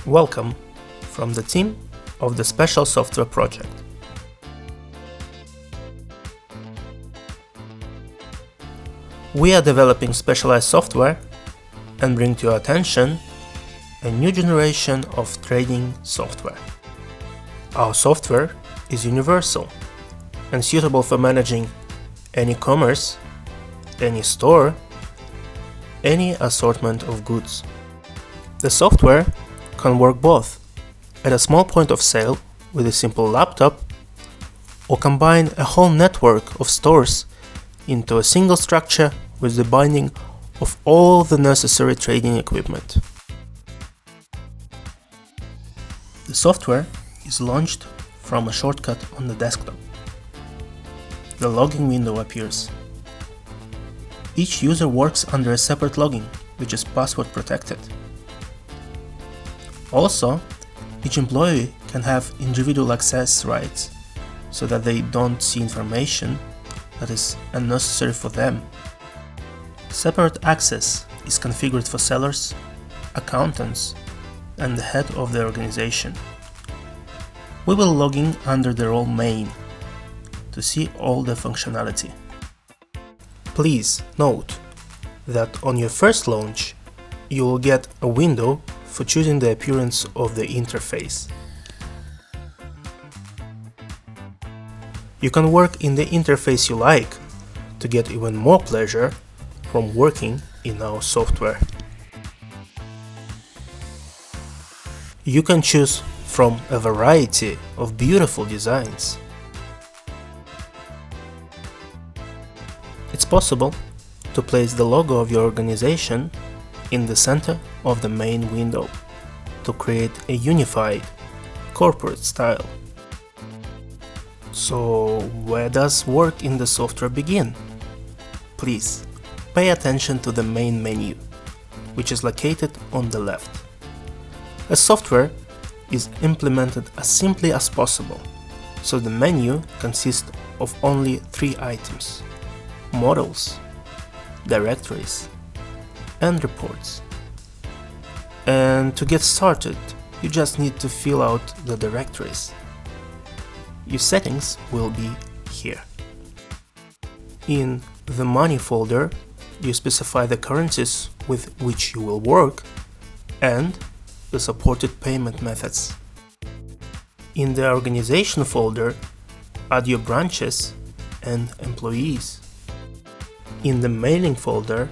Welcome from the team of the Special Software Project. We are developing specialized software and bring to your attention a new generation of trading software. Our software is universal and suitable for managing any commerce, any store, any assortment of goods. The software can work both at a small point of sale with a simple laptop or combine a whole network of stores into a single structure with the binding of all the necessary trading equipment. The software is launched from a shortcut on the desktop. The login window appears. Each user works under a separate login, which is password protected. Also, each employee can have individual access rights so that they don't see information that is unnecessary for them. Separate access is configured for sellers, accountants, and the head of the organization. We will log in under the role main to see all the functionality. Please note that on your first launch, you will get a window for choosing the appearance of the interface. You can work in the interface you like to get even more pleasure from working in our software. You can choose from a variety of beautiful designs. It's possible to place the logo of your organization in the center of the main window to create a unified corporate style. So, where does work in the software begin? Please pay attention to the main menu, which is located on the left. A software is implemented as simply as possible, so the menu consists of only 3 items: models, directories, and reports. And to get started, you just need to fill out the directories. Your settings will be here. In the Money folder, you specify the currencies with which you will work and the supported payment methods. In the Organization folder, add your branches and employees. In the Mailing folder,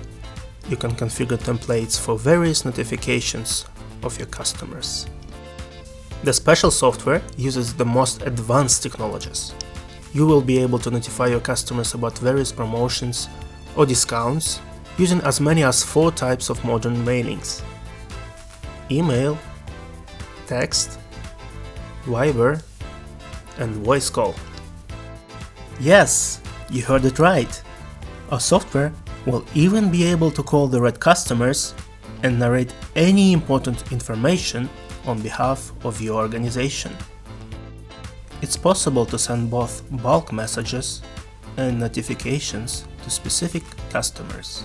you can configure templates for various notifications of your customers. The special software uses the most advanced technologies. You will be able to notify your customers about various promotions or discounts using as many as 4 types of modern mailings: email, text, Viber, and voice call. Yes, you heard it right. Our software will even be able to call the right customers and narrate any important information on behalf of your organization. It's possible to send both bulk messages and notifications to specific customers.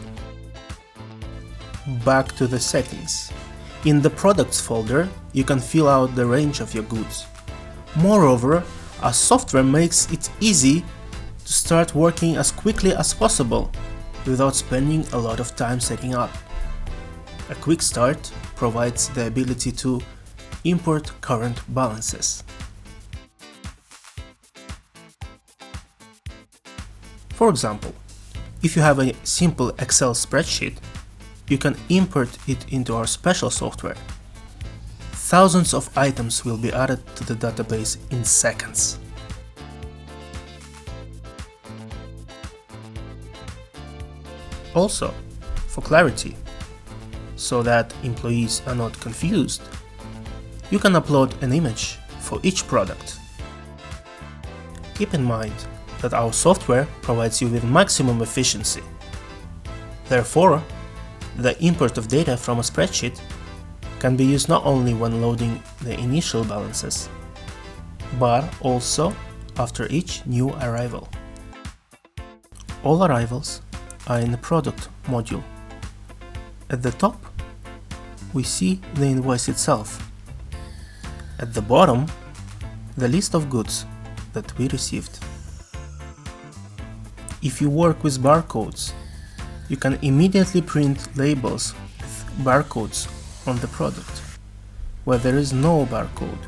Back to the settings. In the Products folder, you can fill out the range of your goods. Moreover, our software makes it easy to start working as quickly as possible without spending a lot of time setting up. A quick start provides the ability to import current balances. For example, if you have a simple Excel spreadsheet, you can import it into our special software. Thousands of items will be added to the database in seconds. Also, for clarity, so that employees are not confused, you can upload an image for each product. Keep in mind that our software provides you with maximum efficiency. Therefore, the import of data from a spreadsheet can be used not only when loading the initial balances, but also after each new arrival. All arrivals are in the Product module. At the top, we see the invoice itself, At the bottom, the list of goods that we received. If you work with barcodes, you can immediately print labels with barcodes on the product, where there is no barcode.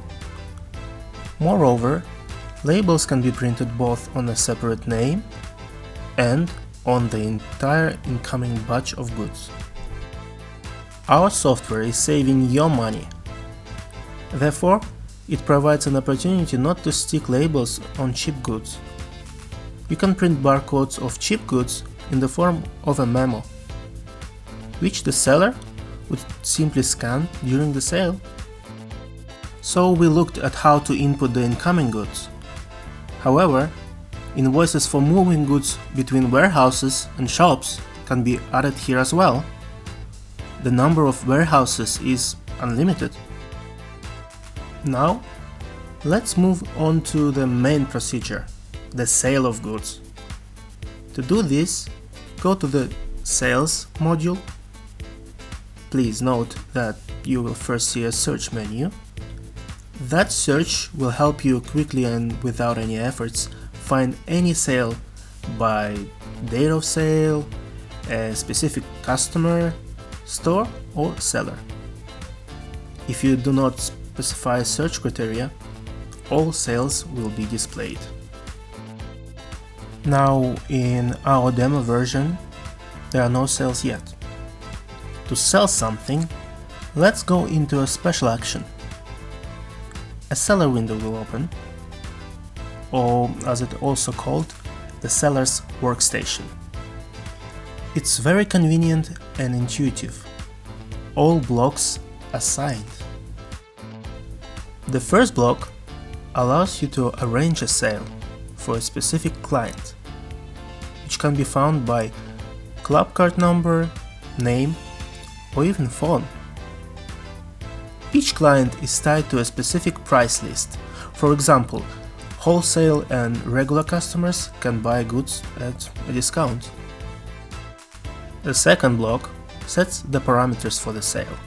Moreover, labels can be printed both on a separate name and on the entire incoming batch of goods. Our software is saving your money. Therefore, it provides an opportunity not to stick labels on cheap goods. You can print barcodes of cheap goods in the form of a memo, which the seller would simply scan during the sale. So we looked at how to input the incoming goods. However, invoices for moving goods between warehouses and shops can be added here as well. The number of warehouses is unlimited. Now, let's move on to the main procedure, the sale of goods. To do this, go to the Sales module. Please note that you will first see a search menu. That search will help you quickly and without any efforts find any sale by date of sale, a specific customer, store or seller. If you do not specify search criteria, all sales will be displayed. Now, in our demo version, there are no sales yet. To sell something, let's go into a special action. A seller window will open, or as it's also called, the seller's workstation. It's very convenient and intuitive. All blocks are signed. The first block allows you to arrange a sale for a specific client, which can be found by club card number, name, or even phone. Each client is tied to a specific price list. For example, wholesale and regular customers can buy goods at a discount. The second block sets the parameters for the sale,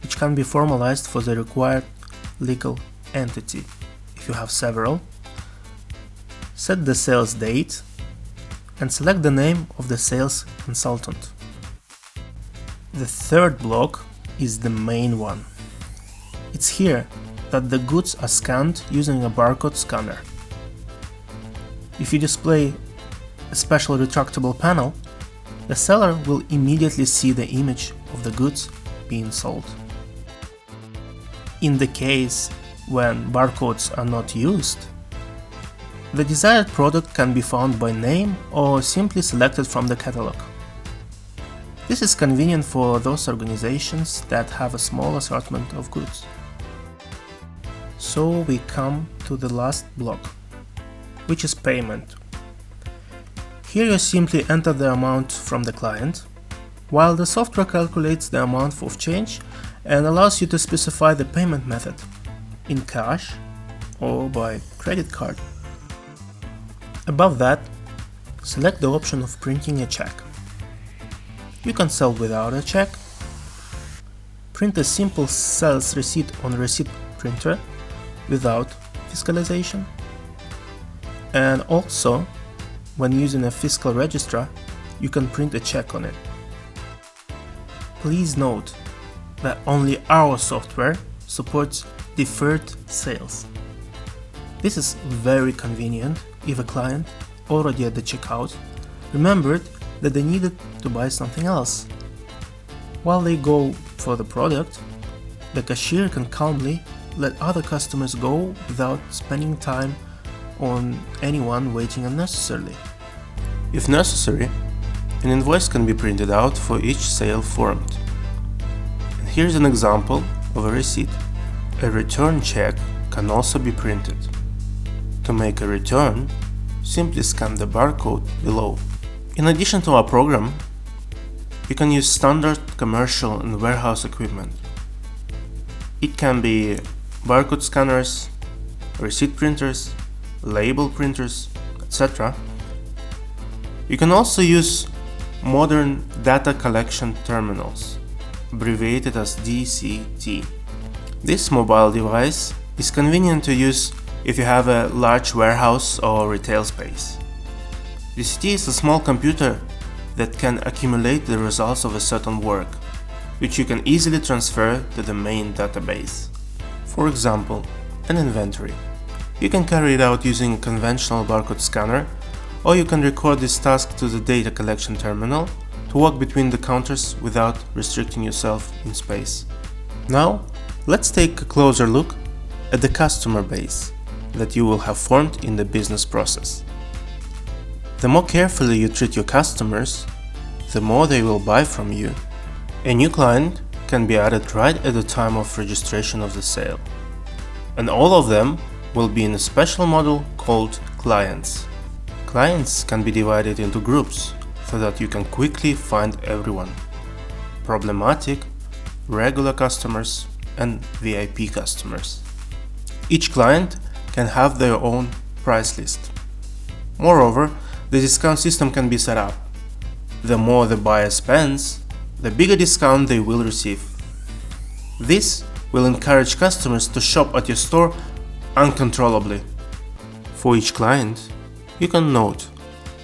which can be formalized for the required legal entity. If you have several, set the sales date and select the name of the sales consultant. The third block is the main one. It's here that the goods are scanned using a barcode scanner. If you display a special retractable panel, the seller will immediately see the image of the goods being sold. In the case when barcodes are not used, the desired product can be found by name or simply selected from the catalog. This is convenient for those organizations that have a small assortment of goods. So we come to the last block, which is payment. Here you simply enter the amount from the client, while the software calculates the amount of change and allows you to specify the payment method, in cash or by credit card. Above that, select the option of printing a check. You can sell without a check, print a simple sales receipt on a receipt printer without fiscalization, and also, when using a fiscal registrar, you can print a check on it. Please note that only our software supports deferred sales. This is very convenient if a client, already at the checkout, remembered that they needed to buy something else. While they go for the product, the cashier can calmly let other customers go without spending time on anyone waiting unnecessarily. If necessary, an invoice can be printed out for each sale formed. And here's an example of a receipt. A return check can also be printed. To make a return, simply scan the barcode below. In addition to our program, you can use standard commercial and warehouse equipment. It can be barcode scanners, receipt printers, label printers, etc. You can also use modern data collection terminals, abbreviated as DCT. This mobile device is convenient to use if you have a large warehouse or retail space. DCT is a small computer that can accumulate the results of a certain work, which you can easily transfer to the main database. For example, an inventory. You can carry it out using a conventional barcode scanner, or you can record this task to the data collection terminal to walk between the counters without restricting yourself in space. Now, let's take a closer look at the customer base that you will have formed in the business process. The more carefully you treat your customers, the more they will buy from you. A new client can be added right at the time of registration of the sale, and all of them will be in a special model called clients. Clients can be divided into groups so that you can quickly find everyone: problematic, regular customers, and VIP customers. Each client can have their own price list. Moreover, the discount system can be set up. The more the buyer spends, the bigger discount they will receive. This will encourage customers to shop at your store uncontrollably. For each client, you can note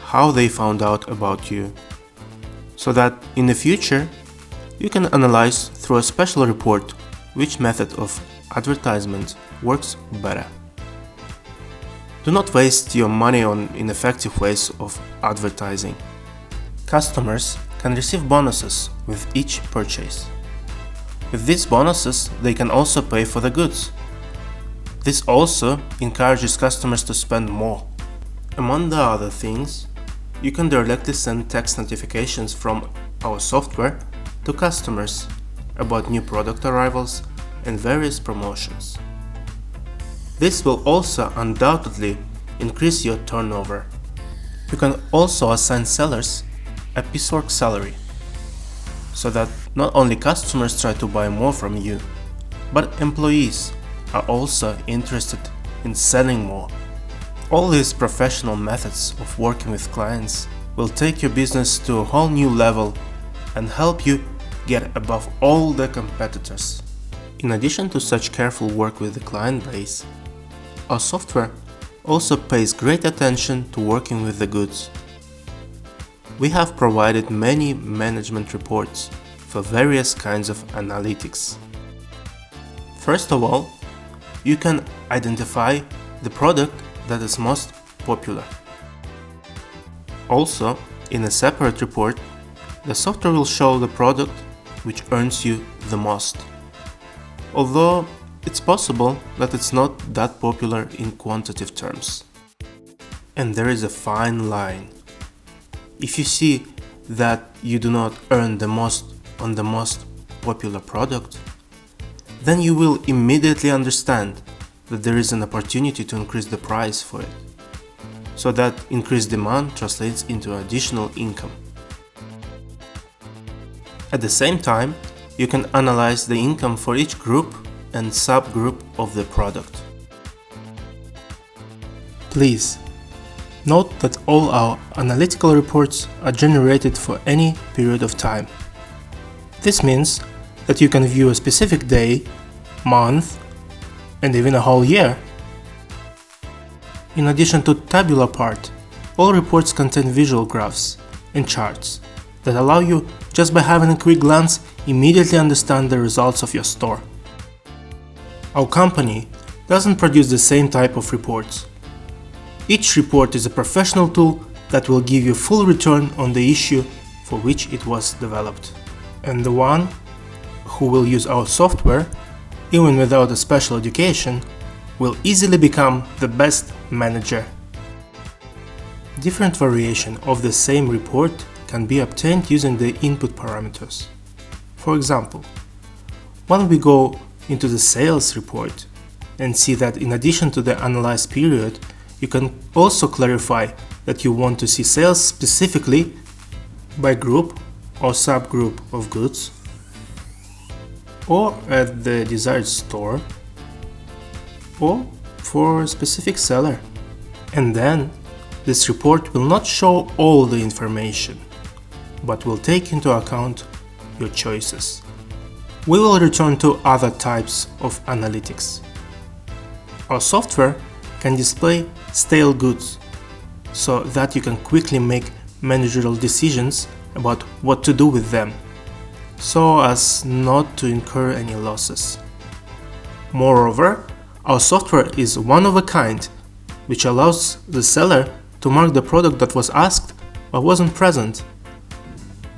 how they found out about you, so that in the future you can analyze through a special report which method of advertisement works better. Do not waste your money on ineffective ways of advertising. Customers can receive bonuses with each purchase. With these bonuses, they can also pay for the goods. This also encourages customers to spend more. Among the other things, you can directly send text notifications from our software to customers about new product arrivals and various promotions. This will also undoubtedly increase your turnover. You can also assign sellers a piecework salary, so that not only customers try to buy more from you, but employees are also interested in selling more. All these professional methods of working with clients will take your business to a whole new level and help you get above all the competitors. In addition to such careful work with the client base, our software also pays great attention to working with the goods. We have provided many management reports for various kinds of analytics. First of all, you can identify the product that is most popular. Also, in a separate report, the software will show the product which earns you the most. Although it's possible that it's not that popular in quantitative terms. And there is a fine line. If you see that you do not earn the most on the most popular product, then you will immediately understand that there is an opportunity to increase the price for it, so that increased demand translates into additional income. At the same time, you can analyze the income for each group and subgroup of the product. Please note that all our analytical reports are generated for any period of time. This means that you can view a specific day, month, and even a whole year. In addition to tabular part, all reports contain visual graphs and charts that allow you, just by having a quick glance, immediately understand the results of your store. Our company doesn't produce the same type of reports. Each report is a professional tool that will give you full return on the issue for which it was developed. And the one who will use our software, even without a special education, will easily become the best manager. Different variation of the same report can be obtained using the input parameters. For example, when we go into the sales report and see that in addition to the analyzed period, you can also clarify that you want to see sales specifically by group or subgroup of goods, or at the desired store, or for a specific seller. And then this report will not show all the information, but will take into account your choices. We will return to other types of analytics. Our software can display stale goods so that you can quickly make managerial decisions about what to do with them, so as not to incur any losses. Moreover, our software is one of a kind, which allows the seller to mark the product that was asked but wasn't present.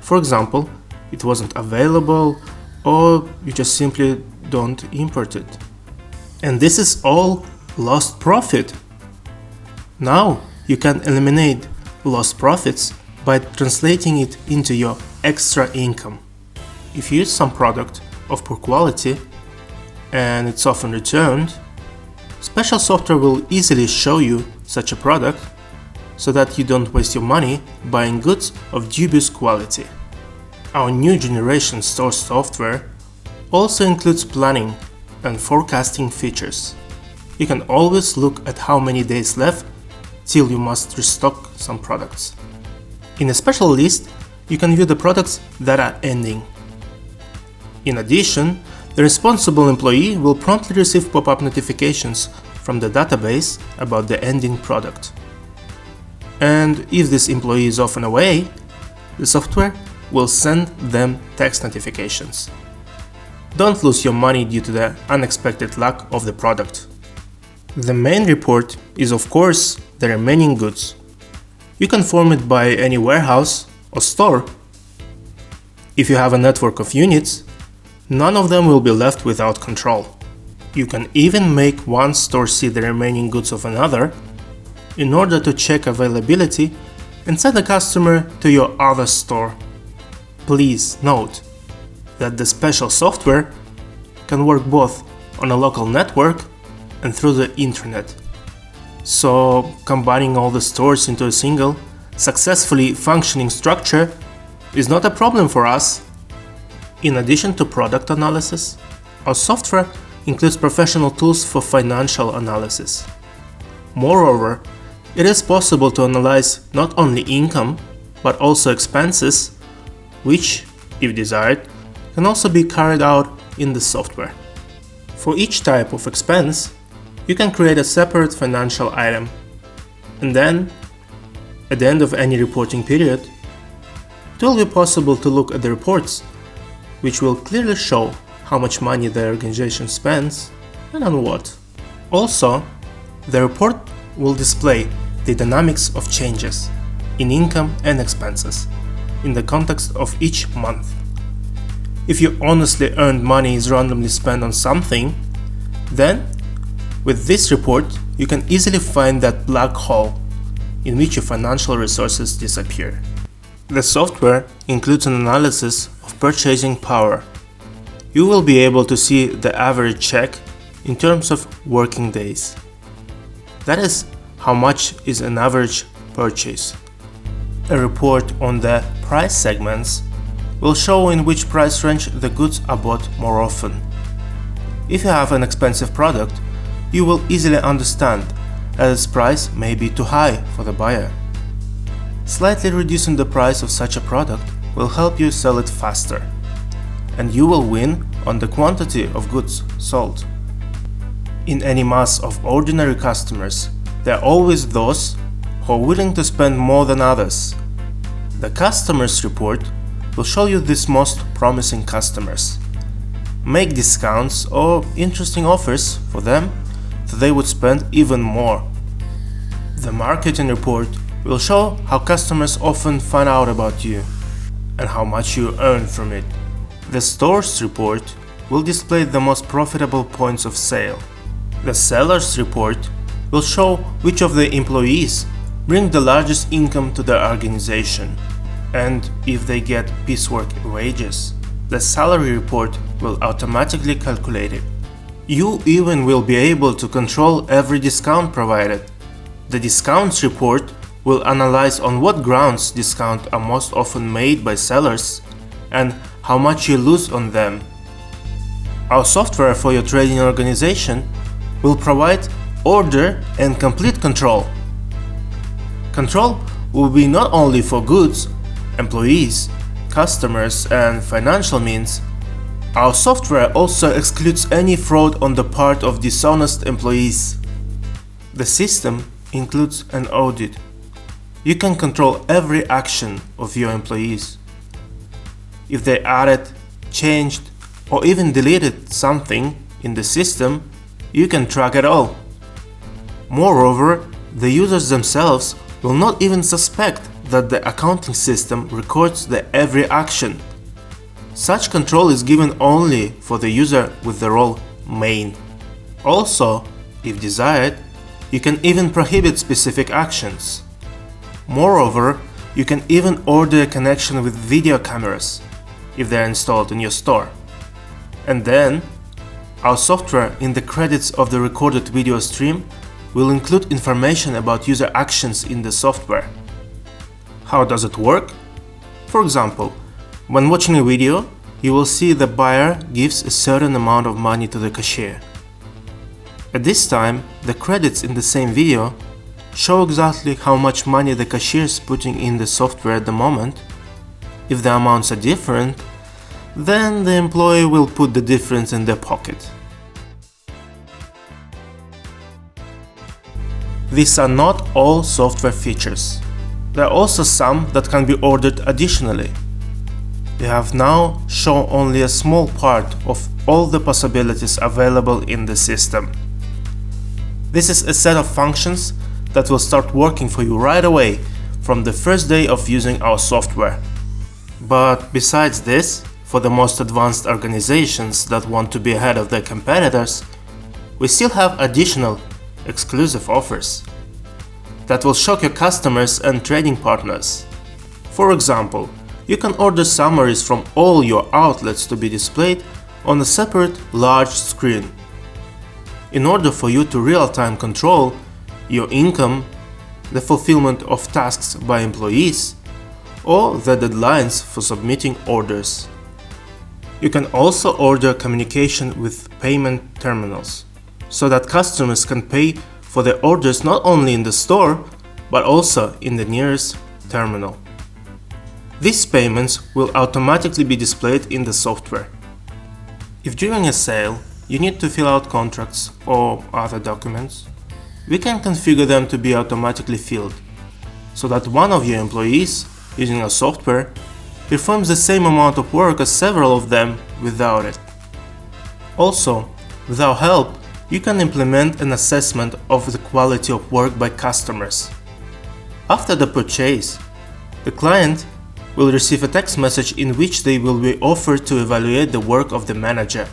For example, it wasn't available, or you just simply don't import it. And this is all lost profit. Now you can eliminate lost profits by translating it into your extra income. If you use some product of poor quality and it's often returned, special software will easily show you such a product so that you don't waste your money buying goods of dubious quality. Our new generation store software also includes planning and forecasting features. You can always look at how many days left till you must restock some products. In a special list, you can view the products that are ending. In addition, the responsible employee will promptly receive pop-up notifications from the database about the ending product. And if this employee is often away, the software will send them text notifications. Don't lose your money due to the unexpected lack of the product. The main report is, of course, the remaining goods. You can form it by any warehouse or store. If you have a network of units, none of them will be left without control. You can even make one store see the remaining goods of another in order to check availability and send the customer to your other store. Please note that the special software can work both on a local network and through the internet. So combining all the stores into a single, successfully functioning structure is not a problem for us. In addition to product analysis, our software includes professional tools for financial analysis. Moreover, it is possible to analyze not only income, but also expenses, which, if desired, can also be carried out in the software. For each type of expense, you can create a separate financial item, and then, at the end of any reporting period, it will be possible to look at the reports, which will clearly show how much money the organization spends and on what. Also, the report will display the dynamics of changes in income and expenses in the context of each month. If your honestly earned money is randomly spent on something, then with this report you can easily find that black hole in which your financial resources disappear. The software includes an analysis of purchasing power. You will be able to see the average check in terms of working days. That is how much is an average purchase. A report on the price segments will show in which price range the goods are bought more often. If you have an expensive product, you will easily understand that its price may be too high for the buyer. Slightly reducing the price of such a product will help you sell it faster, and you will win on the quantity of goods sold. In any mass of ordinary customers, there are always those who are willing to spend more than others. The customers report will show you these most promising customers. Make discounts or interesting offers for them so they would spend even more. The marketing report will show how customers often find out about you and how much you earn from it. The stores report will display the most profitable points of sale. The sellers report will show which of the employees bring the largest income to their organization and if they get piecework wages. The salary report will automatically calculate it. You even will be able to control every discount provided. The discounts report will analyze on what grounds discounts are most often made by sellers and how much you lose on them. Our software for your trading organization will provide order and complete control. Control will be not only for goods, employees, customers and financial means, Our software also excludes any fraud on the part of dishonest employees. The system includes an audit. You can control every action of your employees. If they added, changed, or even deleted something in the system, you can track it all. Moreover, the users themselves will not even suspect that the accounting system records the every action. Such control is given only for the user with the role main. Also, if desired, you can even prohibit specific actions. Moreover, you can even order a connection with video cameras if they are installed in your store. And then, our software in the credits of the recorded video stream will include information about user actions in the software. How does it work? For example, when watching a video, you will see the buyer gives a certain amount of money to the cashier. At this time, the credits in the same video show exactly how much money the cashier is putting in the software at the moment. If the amounts are different, then the employee will put the difference in their pocket. These are not all software features. There are also some that can be ordered additionally. We have now shown only a small part of all the possibilities available in the system. This is a set of functions that will start working for you right away from the first day of using our software. But besides this, for the most advanced organizations that want to be ahead of their competitors, we still have additional exclusive offers that will shock your customers and trading partners. For example, you can order summaries from all your outlets to be displayed on a separate large screen. In order for you to real-time control your income, the fulfillment of tasks by employees, or the deadlines for submitting orders. You can also order communication with payment terminals, so that customers can pay for their orders not only in the store, but also in the nearest terminal. These payments will automatically be displayed in the software. If during a sale you need to fill out contracts or other documents, we can configure them to be automatically filled, so that one of your employees, using our software, performs the same amount of work as several of them without it. Also, with our help, you can implement an assessment of the quality of work by customers. After the purchase, the client will receive a text message in which they will be offered to evaluate the work of the manager.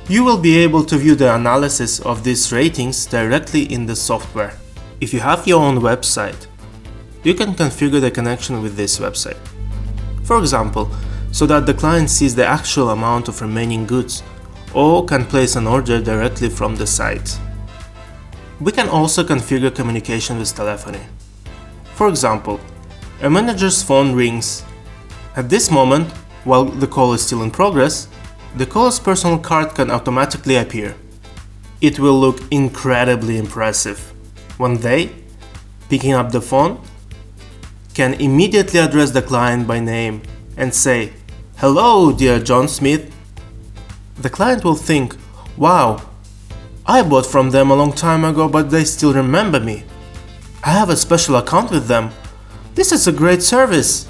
You will be able to view the analysis of these ratings directly in the software. If you have your own website, you can configure the connection with this website. For example, so that the client sees the actual amount of remaining goods, or can place an order directly from the site. We can also configure communication with telephony. For example, a manager's phone rings. At this moment, while the call is still in progress, the caller's personal card can automatically appear. It will look incredibly impressive when they, picking up the phone, can immediately address the client by name and say, "Hello, dear John Smith." The client will think, "Wow, I bought from them a long time ago, but they still remember me. I have a special account with them. This is a great service."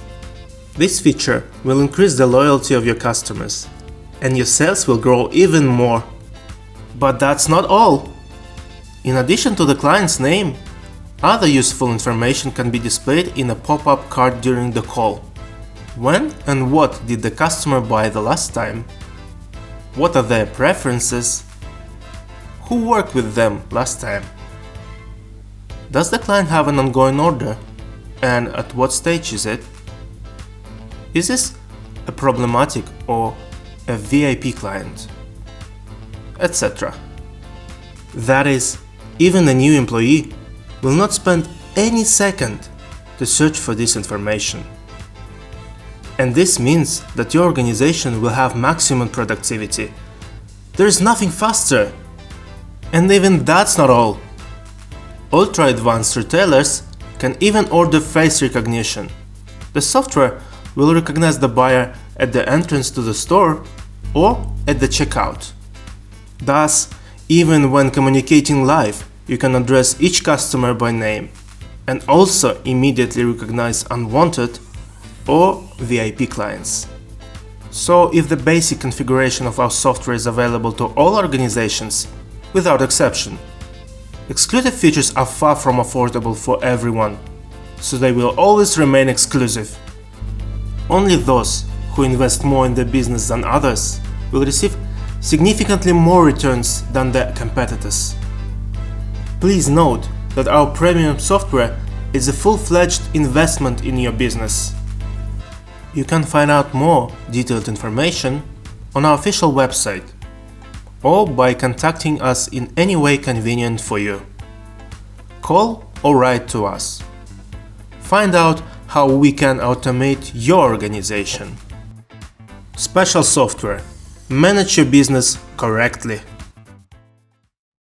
This feature will increase the loyalty of your customers, and your sales will grow even more. But that's not all. In addition to the client's name, other useful information can be displayed in a pop-up card during the call. When and what did the customer buy the last time? What are their preferences? Who worked with them last time? Does the client have an ongoing order? And at what stage is it? Is this a problematic or a VIP client? Etc. That is, even a new employee will not spend any second to search for this information. And this means that your organization will have maximum productivity. There is nothing faster. And even that's not all. Ultra-advanced retailers can even order face recognition. The software will recognize the buyer at the entrance to the store or at the checkout. Thus, even when communicating live, you can address each customer by name and also immediately recognize unwanted or VIP clients. So if the basic configuration of our software is available to all organizations, without exception, exclusive features are far from affordable for everyone, so they will always remain exclusive. Only those who invest more in their business than others will receive significantly more returns than their competitors. Please note that our premium software is a full-fledged investment in your business. You can find out more detailed information on our official website or by contacting us in any way convenient for you. Call or write to us. Find out how we can automate your organization. Special software. Manage your business correctly.